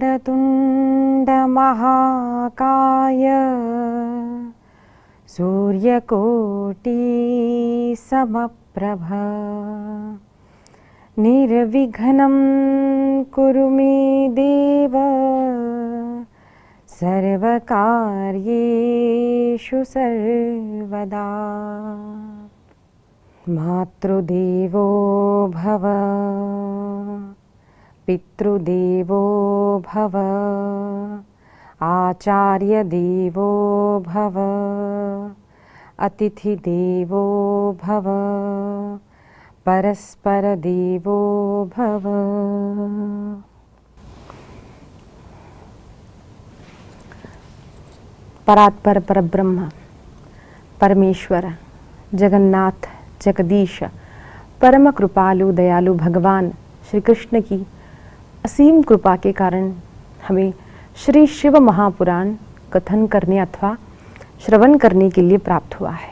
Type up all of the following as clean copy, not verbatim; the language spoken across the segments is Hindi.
वक्रतुण्ड महाकाय सूर्यकोटि समप्रभ निर्विघ्नं कुरु मे देव सर्वकार्येषु सर्वदा। मातृदेवो भव पितृदेवो भव आचार्यदेवो भव अतिथिदेवो भव परस्परदेवो भव। परात्पर परब्रह्म परमेश्वर जगन्नाथ जगदीश परम कृपालु दयालु भगवान श्री कृष्ण की असीम कृपा के कारण हमें श्री शिव महापुराण कथन करने अथवा श्रवण करने के लिए प्राप्त हुआ है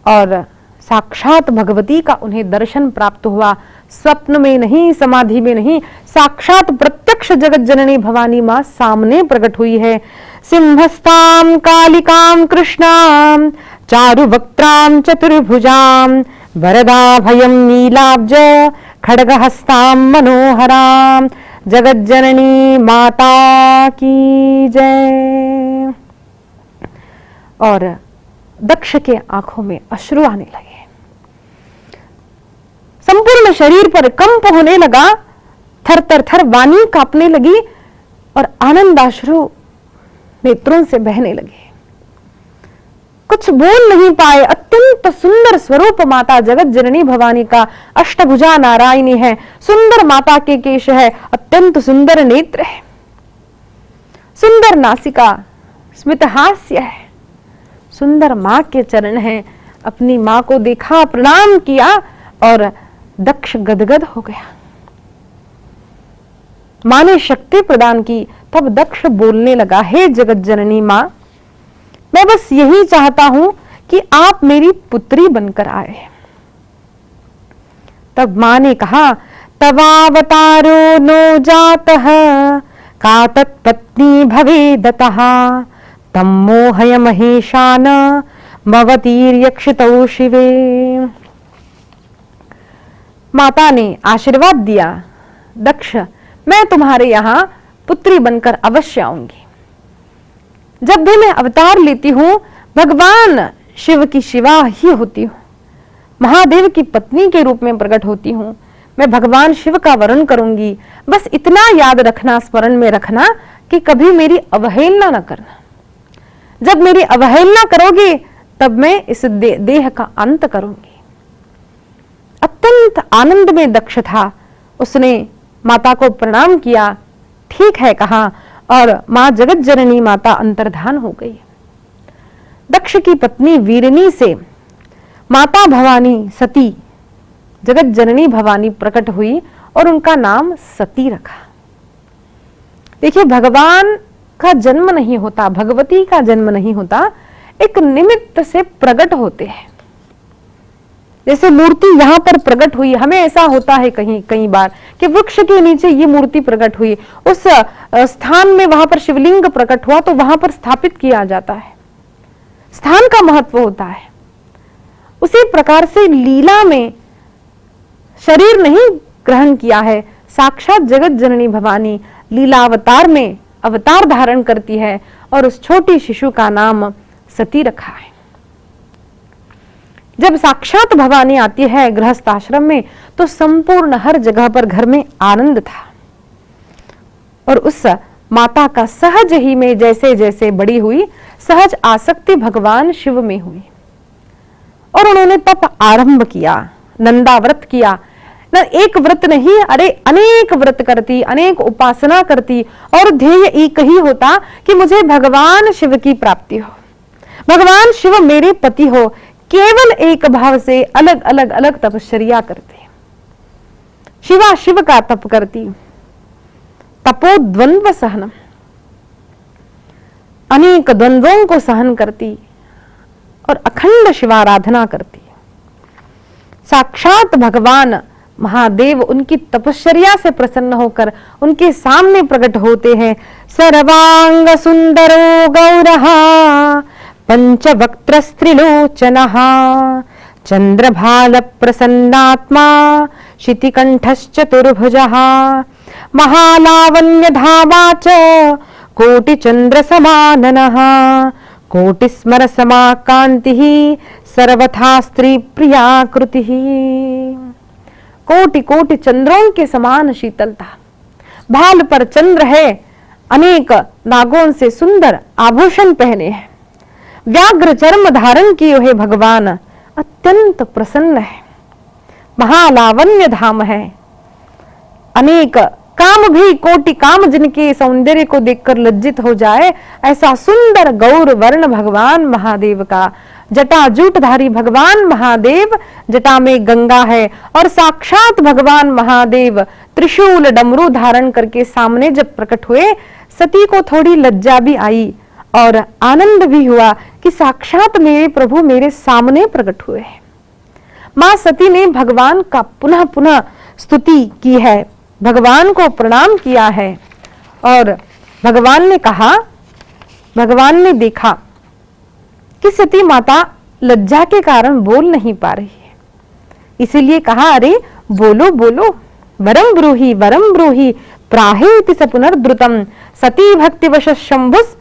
और साक्षात भगवती का उन्हें दर्शन प्राप्त हुआ। स्वप्न में नहीं, समाधि में नहीं, साक्षात प्रत्यक्ष जगत जननी भवानी माँ सामने प्रकट हुई है। सिंहस्तां कालिकां कृष्णां चारुवक्त्रां चतुर्भुजां वरदाभयं नीलाब्ज खड्गहस्तां मनोहरां जगज्जननी माता की जय। और दक्ष के आंखों में अश्रु आने लगे, संपूर्ण शरीर पर कंप होने लगा, थर थर थर वाणी कांपने लगी और आनंदाश्रु नेत्रों से बहने लगे। कुछ बोल नहीं पाए। अत्यंत सुंदर स्वरूप माता जगत जननी भवानी का अष्टभुजा नारायणी है, सुंदर माता के केश है, अत्यंत सुंदर नेत्र है, सुंदर नासिका, स्मितहास्य है, सुंदर मां के चरण हैं। अपनी मां को देखा, प्रणाम किया और दक्ष गदगद हो गया। मां ने शक्ति प्रदान की, तब दक्ष बोलने लगा, हे जगत जननी मां, मैं बस यही चाहता हूं कि आप मेरी पुत्री बनकर आए। तब मां ने कहा, तवावतारो नो जातः का तत्पत्नी भवेदतः तम मोहय महेशान मवतीर्यक्षितौ शिवे। माता ने आशीर्वाद दिया, दक्ष मैं तुम्हारे यहां पुत्री बनकर अवश्य आऊंगी। जब भी मैं अवतार लेती हूं भगवान शिव की शिवा ही होती हूं, महादेव की पत्नी के रूप में प्रकट होती हूं। मैं भगवान शिव का वरण करूंगी। बस इतना याद रखना, स्मरण में रखना कि कभी मेरी अवहेलना न करना। जब मेरी अवहेलना करोगे तब मैं इस देह का अंत करूंगी। अत्यंत आनंद में दक्ष था। उसने माता को प्रणाम किया, ठीक है कहा और मां जगत जननी माता अंतर्धान हो गई। दक्ष की पत्नी वीरनी से माता भवानी सती जगत जननी भवानी प्रकट हुई और उनका नाम सती रखा। देखिए, भगवान का जन्म नहीं होता, भगवती का जन्म नहीं होता, एक निमित्त से प्रकट होते हैं। जैसे मूर्ति यहां पर प्रकट हुई, हमें ऐसा होता है कई बार कि वृक्ष के नीचे ये मूर्ति प्रकट हुई, उस स्थान में वहां पर शिवलिंग प्रकट हुआ तो वहां पर स्थापित किया जाता है, स्थान का महत्व होता है। उसी प्रकार से लीला में शरीर नहीं ग्रहण किया है, साक्षात जगत जननी भवानी लीलावतार में अवतार धारण करती है और उस छोटी शिशु का नाम सती रखा है। जब साक्षात भवानी आती है गृहस्थ आश्रम में तो संपूर्ण हर जगह पर घर में आनंद था और उस माता का सहज ही में जैसे जैसे बड़ी हुई, सहज आसक्ति भगवान शिव में हुई और उन्होंने तप आरंभ किया, नंदा व्रत किया। न एक व्रत नहीं, अरे अनेक व्रत करती, अनेक उपासना करती और ध्येय एक ही होता कि मुझे भगवान शिव की प्राप्ति हो, भगवान शिव मेरे पति हो। केवल एक भाव से अलग अलग अलग तपश्चर्या करते, शिवा शिव का तप करती, तपोद्वंद्व सहनम, अनेक द्वंद्वों को सहन करती और अखंड शिवाराधना करती। साक्षात भगवान महादेव उनकी तपश्चर्या से प्रसन्न होकर उनके सामने प्रकट होते हैं। सर्वांग सुंदरो गौरः पंचवक्त्रस्त्रिलोचनः चंद्रभाल प्रसन्नात्मा शितिकंठश्चतुर्भुजः महालावण्यधामा च कोटिचंद्रसमाननः कोटिस्मरसमाकान्तिः सर्वथा स्त्री प्रियाकृतिः। कोटि कोटि चंद्रों के समान शीतलता, भाल पर चंद्र है, अनेक नागों से सुंदर आभूषण पहने हैं, व्याघ्र चर्म धारण किए हुए भगवान अत्यंत प्रसन्न है। महालावण्य धाम है, अनेक काम भी कोटि काम जिनके सौंदर्य को देखकर लज्जित हो जाए, ऐसा सुंदर गौर वर्ण भगवान महादेव का। जटाजूटधारी भगवान महादेव, जटा में गंगा है और साक्षात भगवान महादेव त्रिशूल डमरू धारण करके सामने जब प्रकट हुए, सती को थोड़ी लज्जा भी आई और आनंद भी हुआ कि साक्षात मेरे प्रभु मेरे सामने प्रकट हुए हैं। मां सती ने भगवान का पुनः पुनः स्तुति की है, भगवान को प्रणाम किया है और भगवान ने कहा, भगवान ने देखा कि सती माता लज्जा के कारण बोल नहीं पा रही है, इसीलिए कहा, अरे बोलो बोलो, वरम ब्रूहि प्राहेति स पुनर्द्रुतम सती भक्तिवश शंभुस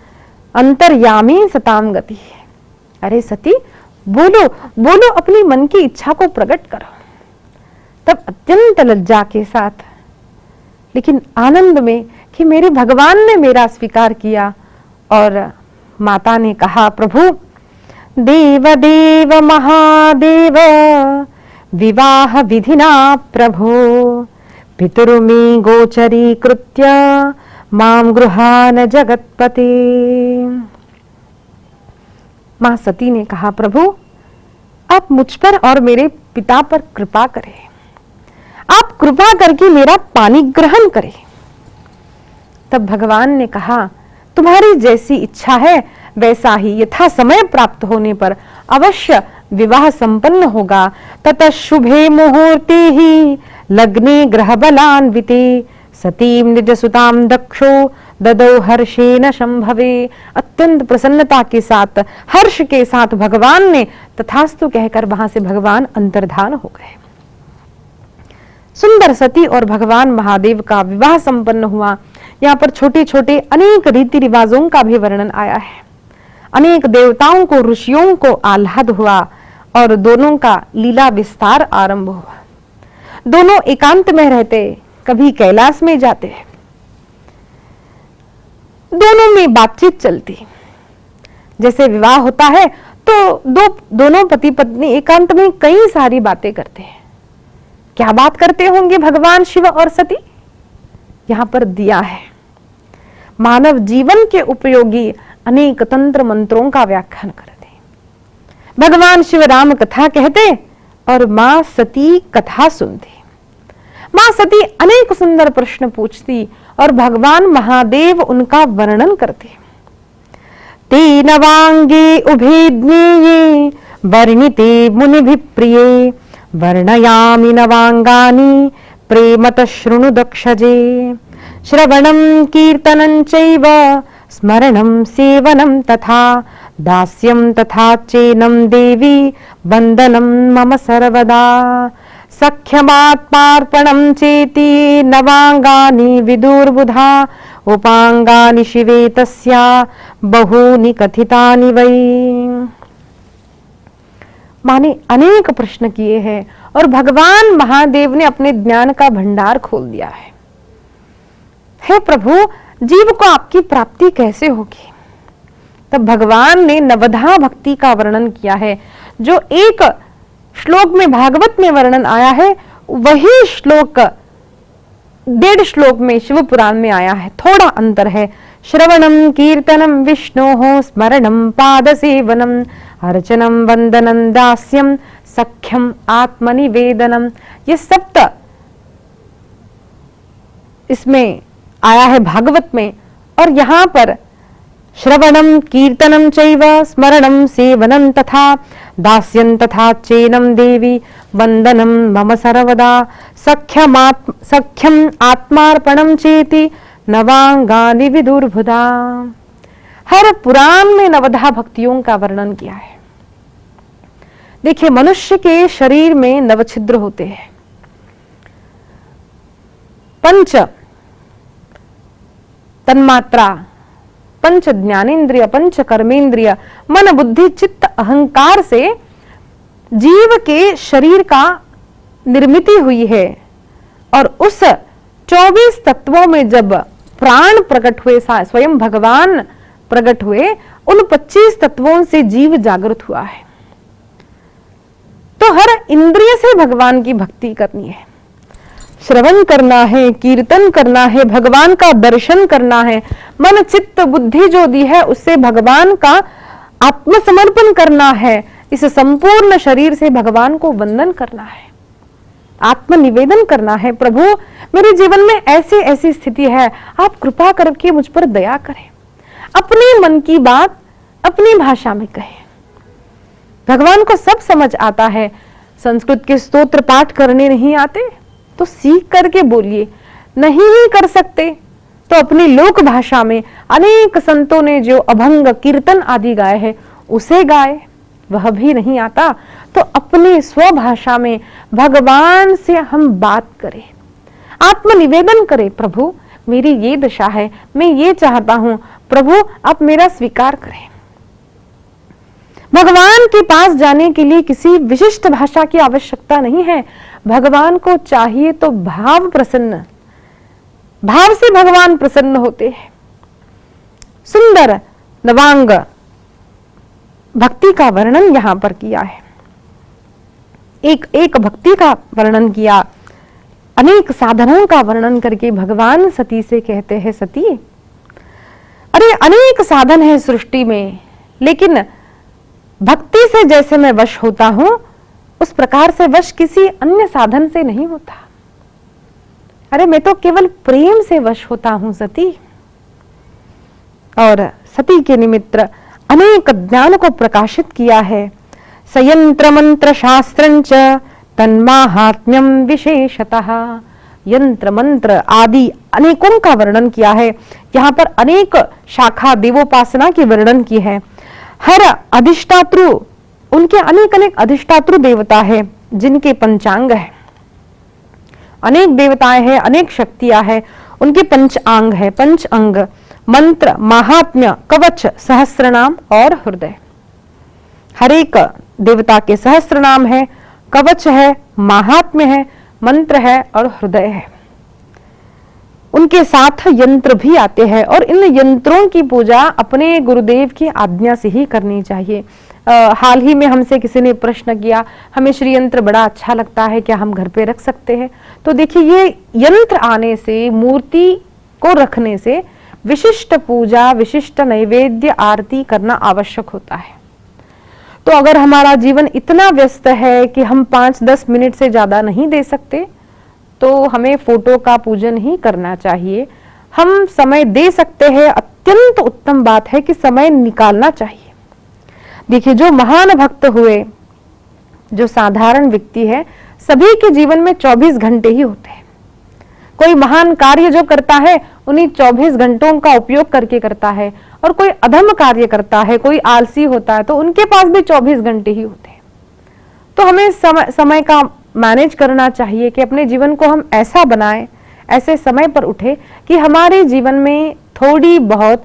अंतर्यामी सताम गति। अरे सती बोलो बोलो, अपनी मन की इच्छा को प्रकट करो। तब अत्यंत लज्जा के साथ लेकिन आनंद में कि मेरे भगवान ने मेरा स्वीकार किया और माता ने कहा, प्रभु देव देव महादेव विवाह विधिना प्रभो पितुर्मे गोचरीकृत्य मां गृहान जगत्पते। मां सती ने कहा, प्रभु आप मुझ पर और मेरे पिता पर कृपा करें, आप कृपा करके मेरा पानी ग्रहण करें। तब भगवान ने कहा, तुम्हारी जैसी इच्छा है वैसा ही यथा समय प्राप्त होने पर अवश्य विवाह संपन्न होगा। ततः शुभे मुहूर्ते ही लग्ने ग्रह बलान्विते सतीम निज सुताम दक्षो ददौ हर्षेन शंभवे। अत्यंत प्रसन्नता के साथ, हर्ष के साथ भगवान ने तथास्तु कहकर वहां से भगवान अंतर्धान हो गए। सुंदर सती और भगवान महादेव का विवाह संपन्न हुआ। यहाँ पर छोटे छोटे अनेक रीति रिवाजों का भी वर्णन आया है। अनेक देवताओं को, ऋषियों को आह्लाद हुआ और दोनों का लीला विस्तार आरंभ हुआ। दोनों एकांत में रहते, कभी कैलाश में जाते, दोनों में बातचीत चलती। जैसे विवाह होता है तो दोनों पति पत्नी एकांत में कई सारी बातें करते हैं। क्या बात करते होंगे भगवान शिव और सती? यहां पर दिया है, मानव जीवन के उपयोगी अनेक तंत्र मंत्रों का व्याख्यान करते। भगवान शिव राम कथा कहते और मां सती कथा सुनती। मां सती अनेक सुंदर प्रश्न पूछती और भगवान महादेव उनका वर्णन करते। ते नवांगे उभे ज्ञेये वर्णिते मुनिभिः प्रिये वर्णयामि नवांगानि प्रेमतः शृणु दक्षजे। श्रवणं कीर्तनं चैव स्मरणं सेवनं तथा दास्यं तथा चेनं देवी वन्दनं मम सर्वदा। सख्यमात्मार्पणं चेति नवांगानि विदुर्बुधा उपांगानि शिवे तस्या बहूनि कथितानि वै। माने अनेक प्रश्न किए हैं और भगवान महादेव ने अपने ज्ञान का भंडार खोल दिया है। हे प्रभु, जीव को आपकी प्राप्ति कैसे होगी? तब भगवान ने नवधा भक्ति का वर्णन किया है। जो एक श्लोक में भागवत में वर्णन आया है, वही श्लोक 1.5 श्लोक में शिव पुराण में आया है। थोड़ा अंतर है। श्रवणम कीर्तनम विष्णोः स्मरणम पाद सेवनम अर्चनम वंदनम दास्यम सख्यम आत्मनिवेदनम। ये सप्त इसमें आया है भागवत में। और यहाँ पर श्रवणं कीर्तनं चैव स्मरणं सेवनं तथा दास्यं तथा चैनं देवी वंदनं मम सर्वदा सख्यम आत्मार्पणं चेति नवांगानि विदुर्बुधा। हर पुराण में नवधा भक्तियों का वर्णन किया है। देखिए, मनुष्य के शरीर में नवछिद्र होते हैं। पंच तन्मात्रा, पंच ज्ञानेन्द्रिय, पंच कर्मेंद्रिय, मन बुद्धि चित्त अहंकार से जीव के शरीर का निर्मिति हुई है। और उस 24 तत्वों में जब प्राण प्रकट हुए, स्वयं भगवान प्रकट हुए, उन 25 तत्वों से जीव जागृत हुआ है। तो हर इंद्रिय से भगवान की भक्ति करनी है, श्रवण करना है, कीर्तन करना है, भगवान का दर्शन करना है, मन चित्त बुद्धि जो दी है उससे भगवान का आत्मसमर्पण करना है। इस संपूर्ण शरीर से भगवान को वंदन करना है, आत्मनिवेदन करना है। प्रभु, मेरे जीवन में ऐसी ऐसी स्थिति है, आप कृपा करके मुझ पर दया करें। अपने मन की बात अपनी भाषा में कहें। भगवान को सब समझ आता है। संस्कृत के स्तोत्र पाठ करने नहीं आते तो सीख करके बोलिए, नहीं ही कर सकते तो अपनी लोक भाषा में अनेक संतों ने जो अभंग कीर्तन आदि गाए हैं उसे गाए। वह भी नहीं आता तो अपनी स्वभाषा में भगवान से हम बात करें, आत्मनिवेदन करें। प्रभु, मेरी ये दशा है, मैं ये चाहता हूं, प्रभु आप मेरा स्वीकार करें। भगवान के पास जाने के लिए किसी विशिष्ट भाषा की आवश्यकता नहीं है। भगवान को चाहिए तो भाव प्रसन्न, भाव से भगवान प्रसन्न होते हैं। सुंदर नवांग भक्ति का वर्णन यहां पर किया है। एक एक भक्ति का वर्णन किया, अनेक साधनों का वर्णन करके भगवान सती से कहते हैं, सती अरे अनेक साधन है सृष्टि में, लेकिन भक्ति से जैसे मैं वश होता हूं उस प्रकार से वश किसी अन्य साधन से नहीं होता। अरे मैं तो केवल प्रेम से वश होता हूं सती। और सती के निमित्त अनेक ज्ञान को प्रकाशित किया है। सयंत्र मंत्र शास्त्रंच तन्माहात्म्यम विशेषतः। यंत्र मंत्र आदि अनेकों का वर्णन किया है। यहाँ पर अनेक शाखा देवोपासना की वर्णन की है। हर अधिष्ठातृ, उनके अनेक अनेक अधिष्ठातृ देवता है जिनके पंचांग है। अनेक देवताएं हैं, अनेक शक्तियां हैं, उनके पंचांग है, पंच अंग, मंत्र, महात्म्य, कवच, सहस्रनाम और हृदय। हर एक देवता के सहस्रनाम है, कवच है, महात्म्य है, मंत्र है और हृदय है। उनके साथ यंत्र भी आते हैं और इन यंत्रों की पूजा अपने गुरुदेव की आज्ञा से ही करनी चाहिए। हाल ही में हमसे किसी ने प्रश्न किया, हमें श्री यंत्र बड़ा अच्छा लगता है, क्या हम घर पे रख सकते हैं? तो देखिए, ये यंत्र आने से, मूर्ति को रखने से विशिष्ट पूजा, विशिष्ट नैवेद्य, आरती करना आवश्यक होता है। तो अगर हमारा जीवन इतना व्यस्त है कि हम 5-10 मिनट से ज्यादा नहीं दे सकते तो हमें फोटो का पूजन ही करना चाहिए। हम समय दे सकते हैं, अत्यंत उत्तम बात है कि समय निकालना चाहिए। देखिए, जो महान भक्त हुए, जो साधारण व्यक्ति है, सभी के जीवन में 24 घंटे ही होते हैं। कोई महान कार्य जो करता है उन्हीं 24 घंटों का उपयोग करके करता है, और कोई अधम कार्य करता है, कोई आलसी होता है तो उनके पास भी 24 घंटे ही होते हैं। तो हमें समय का मैनेज करना चाहिए कि अपने जीवन को हम ऐसा बनाएं, ऐसे समय पर उठे कि हमारे जीवन में थोड़ी बहुत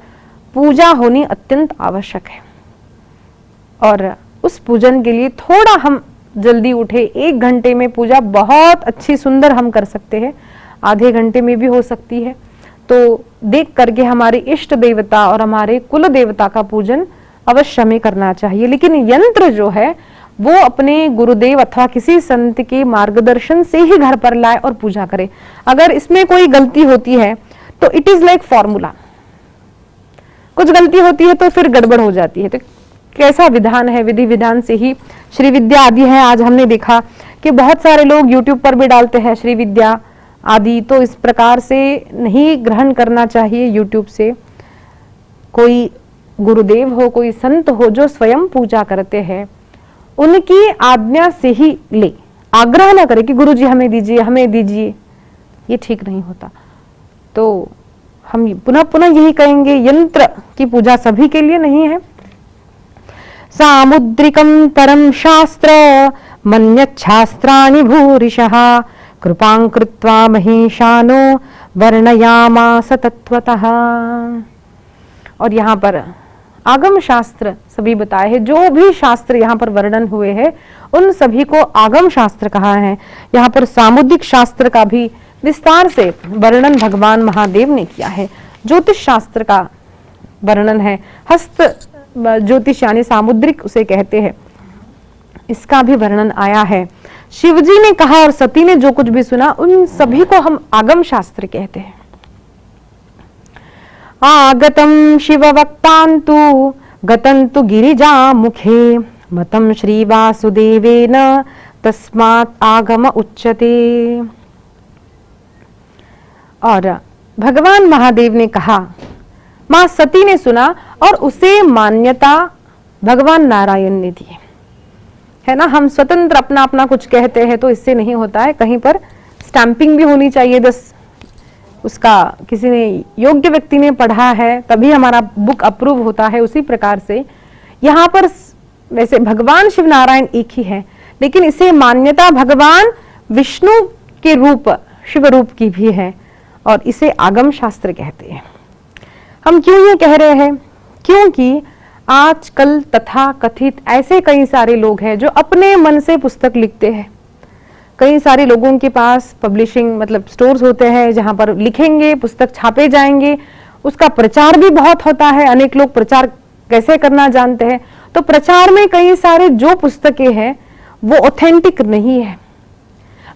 पूजा होनी अत्यंत आवश्यक है। और उस पूजन के लिए थोड़ा हम जल्दी उठे। 1 घंटे में पूजा बहुत अच्छी सुंदर हम कर सकते हैं, आधे घंटे में भी हो सकती है। तो देख करके हमारे इष्ट देवता और हमारे कुल देवता का पूजन अवश्य में करना चाहिए। लेकिन यंत्र जो है वो अपने गुरुदेव अथवा किसी संत के मार्गदर्शन से ही घर पर लाए और पूजा करे। अगर इसमें कोई गलती होती है तो इट इज लाइक फॉर्मूला, कुछ गलती होती है तो फिर गड़बड़ हो जाती है। तो कैसा विधान है, विधि विधान से ही श्री विद्या आदि है। आज हमने देखा कि बहुत सारे लोग यूट्यूब पर भी डालते हैं श्री विद्या आदि, तो इस प्रकार से नहीं ग्रहण करना चाहिए यूट्यूब से। कोई गुरुदेव हो, कोई संत हो जो स्वयं पूजा करते हैं, उनकी आज्ञा से ही ले, आग्रह ना करे कि गुरुजी हमें दीजिए हमें दीजिए, ये ठीक नहीं होता। तो हम पुनः पुनः यही कहेंगे, यंत्र की पूजा सभी के लिए नहीं है। सामुद्रिकं परम शास्त्र मन्यच्छास्त्राणि भूरिशः कृपां कृत्वा महेशानो वर्णयामास तत्वतः। और यहाँ पर आगम शास्त्र सभी बताए हैं, जो भी शास्त्र यहाँ पर वर्णन हुए हैं उन सभी को आगम शास्त्र कहा है। यहाँ पर सामुद्रिक शास्त्र का भी विस्तार से वर्णन भगवान महादेव ने किया है। ज्योतिष शास्त्र का वर्णन है, हस्त ज्योतिष यानी सामुद्रिक उसे कहते हैं, इसका भी वर्णन आया है। शिवजी ने कहा और सती ने जो कुछ भी सुना उन सभी को हम आगम शास्त्र कहते हैं। आगतम शिववक्तान्तु गतन्तु गिरिजा मुखे मतम श्री वासुदेवेन तस्मात् आगम उच्यते। और भगवान महादेव ने कहा, मां सती ने सुना और उसे मान्यता भगवान नारायण ने दी है ना। हम स्वतंत्र अपना अपना कुछ कहते हैं तो इससे नहीं होता है, कहीं पर स्टैंपिंग भी होनी चाहिए, उसका किसी ने योग्य व्यक्ति ने पढ़ा है तभी हमारा बुक अप्रूव होता है। उसी प्रकार से यहाँ पर वैसे भगवान शिव नारायण एक ही है, लेकिन इसे मान्यता भगवान विष्णु के रूप शिव रूप की भी है और इसे आगम शास्त्र कहते हैं। हम क्यों ये कह रहे हैं? क्योंकि आजकल तथा कथित ऐसे कई सारे लोग हैं जो अपने मन से पुस्तक लिखते हैं। कई सारे लोगों के पास पब्लिशिंग मतलब स्टोर्स होते हैं जहां पर लिखेंगे, पुस्तक छापे जाएंगे, उसका प्रचार भी बहुत होता है। अनेक लोग प्रचार कैसे करना जानते हैं, तो प्रचार में कई सारे जो पुस्तकें हैं वो ऑथेंटिक नहीं है।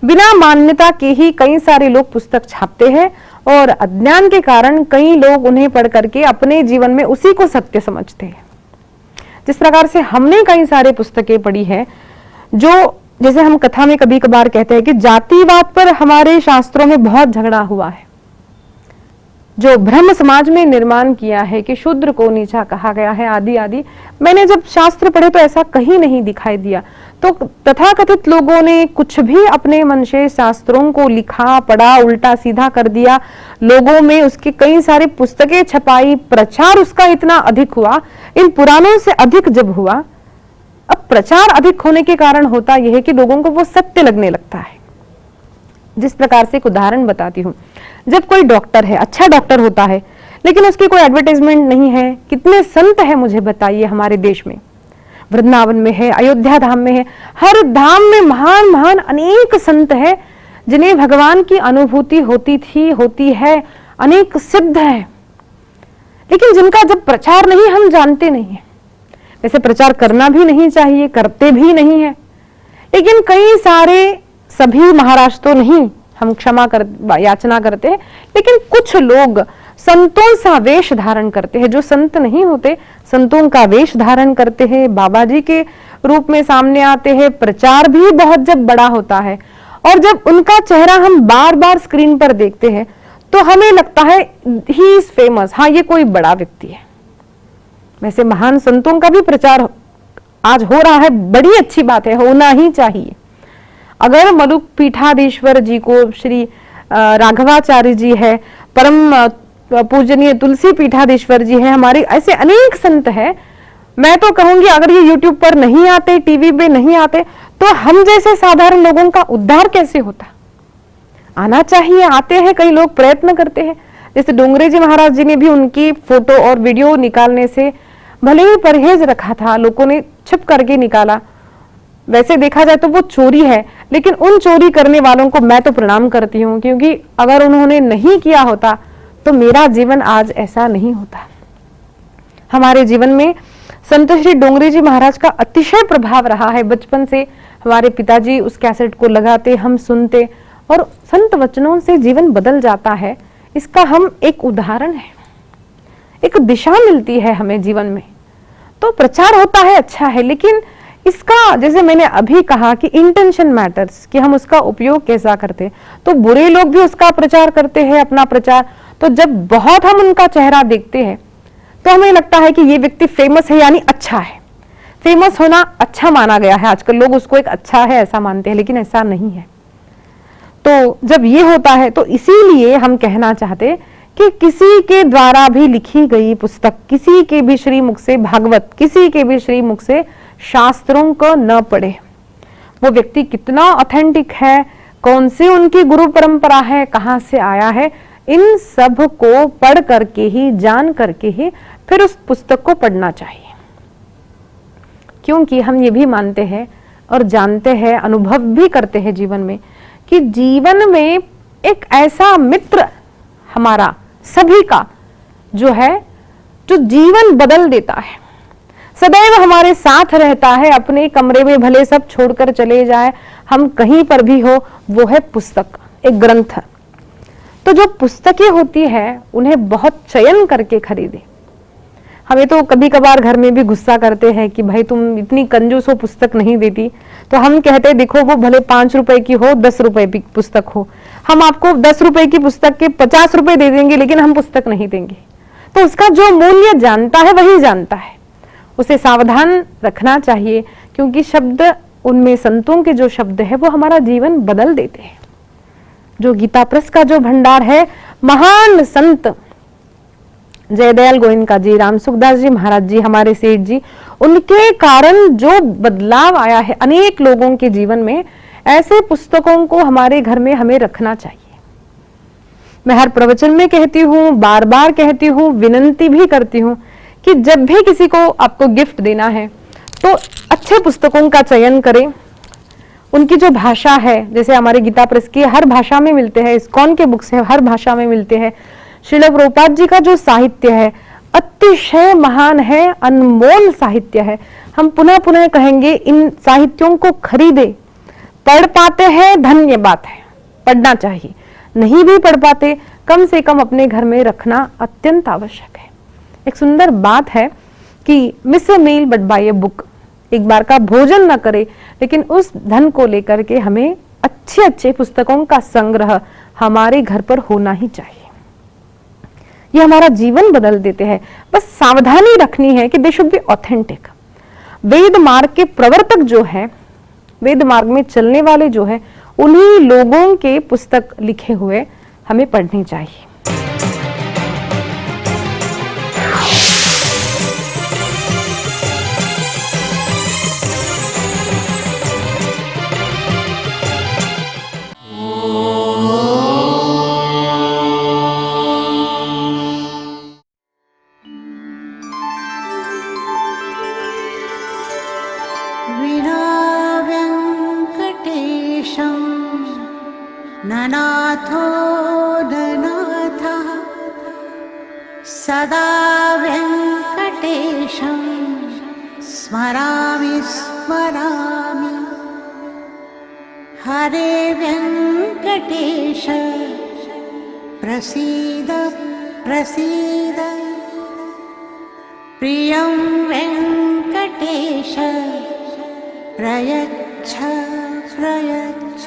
बिना मान्यता के ही कई सारे लोग पुस्तक छापते हैं और अज्ञान के कारण कई लोग उन्हें पढ़ करके अपने जीवन में उसी को सत्य समझते हैं। जिस प्रकार से हमने कई सारे पुस्तकें पढ़ी है, जो जैसे हम कथा में कभी कभार कहते हैं कि जातिवाद पर हमारे शास्त्रों में बहुत झगड़ा हुआ है, जो ब्रह्म समाज में निर्माण किया है कि शूद्र को नीचा कहा गया है आदि आदि। मैंने जब शास्त्र पढ़े तो ऐसा कहीं नहीं दिखाई दिया। तो तथाकथित लोगों ने कुछ भी अपने मन से शास्त्रों को लिखा, पढ़ा, उल्टा सीधा कर दिया, लोगों में उसके कई सारे पुस्तकें छपाई, प्रचार उसका इतना अधिक हुआ, इन पुराणों से अधिक जब हुआ। अब प्रचार अधिक होने के कारण होता यह है कि लोगों को वो सत्य लगने लगता है। जिस प्रकार से एक उदाहरण बताती हूँ, जब कोई डॉक्टर है, अच्छा डॉक्टर होता है, लेकिन उसकी कोई एडवर्टाइजमेंट नहीं है। कितने संत है मुझे बताइए हमारे देश में, वृंदावन में है, अयोध्या धाम में है, हर धाम में महान महान अनेक संत है जिन्हें भगवान की अनुभूति होती थी, होती है, अनेक सिद्ध है, लेकिन जिनका जब प्रचार नहीं, हम जानते नहीं है। वैसे प्रचार करना भी नहीं चाहिए, करते भी नहीं है, लेकिन कई सारे, सभी महाराज तो नहीं, हम क्षमा कर याचना करते हैं, लेकिन कुछ लोग संतों सा वेश धारण करते हैं, जो संत नहीं होते संतों का वेश धारण करते हैं, बाबा जी के रूप में सामने आते हैं। प्रचार भी बहुत जब बड़ा होता है और जब उनका चेहरा हम बार बार स्क्रीन पर देखते हैं तो हमें लगता है ही इज फेमस, हाँ ये कोई बड़ा व्यक्ति है। वैसे महान संतों का भी प्रचार आज हो रहा है, बड़ी अच्छी बात है, होना ही चाहिए। अगर मलुक पीठाधीश्वर जी को श्री राघवाचार्य जी है, परम पूजनीय तुलसी पीठाधीश्वर जी है, हमारे ऐसे अनेक संत हैं। मैं तो कहूंगी अगर ये यूट्यूब पर नहीं आते, टीवी पे नहीं आते, तो हम जैसे साधारण लोगों का उद्धार कैसे होता? आना चाहिए, आते हैं, कई लोग प्रयत्न करते हैं। जैसे डोंगरे जी महाराज जी ने भी उनकी फोटो और वीडियो निकालने से भले ही परहेज रखा था, लोगों ने छिप करके निकाला। वैसे देखा जाए तो वो चोरी है, लेकिन उन चोरी करने वालों को मैं तो प्रणाम करती हूँ, क्योंकि अगर उन्होंने नहीं किया होता तो मेरा जीवन आज ऐसा नहीं होता। हमारे जीवन में संत श्री डोंगरे जी महाराज का अतिशय प्रभाव रहा है। बचपन से हमारे पिताजी उस कैसेट को लगाते, हम सुनते और संत वचनों से जीवन बदल जाता है। इसका हम एक उदाहरण है, एक दिशा मिलती है हमें जीवन में। तो प्रचार होता है, अच्छा है, लेकिन इसका जैसे मैंने अभी कहा कि इंटेंशन मैटर्स, कि हम उसका उपयोग कैसा करते हैं। तो बुरे लोग भी उसका प्रचार करते हैं, अपना प्रचार। तो जब बहुत हम उनका चेहरा देखते हैं तो हमें लगता है कि ये व्यक्ति फेमस है यानी अच्छा है। फेमस होना अच्छा माना गया है, आजकल लोग उसको एक अच्छा है ऐसा मानते हैं, लेकिन ऐसा नहीं है। तो जब ये होता है तो इसीलिए हम कहना चाहते कि किसी के द्वारा भी लिखी गई पुस्तक, किसी के भी श्रीमुख से भागवत, किसी के भी श्रीमुख से शास्त्रों को न पढ़े। वो व्यक्ति कितना ऑथेंटिक है, कौन सी उनकी गुरु परंपरा है, कहां से आया है, इन सब को पढ़ करके ही, जान करके ही फिर उस पुस्तक को पढ़ना चाहिए। क्योंकि हम ये भी मानते हैं और जानते हैं, अनुभव भी करते हैं जीवन में, कि जीवन में एक ऐसा मित्र हमारा सभी का जो है, जो जीवन बदल देता है, सदैव हमारे साथ रहता है, अपने कमरे में भले सब छोड़कर चले जाए, हम कहीं पर भी हो, वो है पुस्तक, एक ग्रंथ। तो जो पुस्तकें होती है उन्हें बहुत चयन करके खरीदे। हमें तो कभी कभार घर में भी गुस्सा करते हैं कि भाई तुम इतनी कंजूस हो, पुस्तक नहीं देती। तो हम कहते देखो वो भले 5 रुपए की हो, 10 रुपए की पुस्तक हो, हम आपको 10 रुपए की पुस्तक के 50 रुपए दे देंगे, लेकिन हम पुस्तक नहीं देंगे। तो उसका जो मूल्य जानता है वही जानता है, उसे सावधान रखना चाहिए, क्योंकि शब्द उनमें संतों के जो शब्द है वो हमारा जीवन बदल देते हैं। जो गीता प्रेस का जो भंडार है, महान संत जयदयाल गोयनका जी, राम सुखदास जी महाराज जी, हमारे सेठ जी, उनके कारण जो बदलाव आया है अनेक लोगों के जीवन में, ऐसे पुस्तकों को हमारे घर में हमें रखना चाहिए। मैं हर प्रवचन में कहती हूँ, बार बार कहती हूँ, विनंती भी करती हूँ कि जब भी किसी को आपको गिफ्ट देना है तो अच्छे पुस्तकों का चयन करें। उनकी जो भाषा है, जैसे हमारे गीता प्रेस की हर भाषा में मिलते हैं, इस्कॉन के बुक्स है हर भाषा में मिलते हैं। श्रील प्रभुपाद जी का जो साहित्य है अतिशय महान है, अनमोल साहित्य है। हम पुनः पुनः कहेंगे इन साहित्यों को खरीदे। पढ़ पाते हैं धन्य बात है, पढ़ना चाहिए, नहीं भी पढ़ पाते कम से कम अपने घर में रखना अत्यंत आवश्यक है। एक सुंदर बात है कि miss a meal but buy a book, एक बार का भोजन न करे, लेकिन उस धन को लेकर के हमें अच्छे अच्छे पुस्तकों का संग्रह हमारे घर पर होना ही चाहिए। ये हमारा जीवन बदल देते हैं। बस सावधानी रखनी है कि दे शुड बी ऑथेंटिक। वेद मार्ग के प्रवर्तक जो है, वेद मार्ग में चलने वाले जो है, उन्हीं लोगों के पुस्तक लिखे हुए हमें पढ़नी चाहिए। ननाथो ननाथः सदा वेङ्कटेशं स्मरामि स्मरामि। हरे वेङ्कटेश प्रसीद प्रसीद। प्रियं वेङ्कटेश प्रयच्छ प्रयच्छ।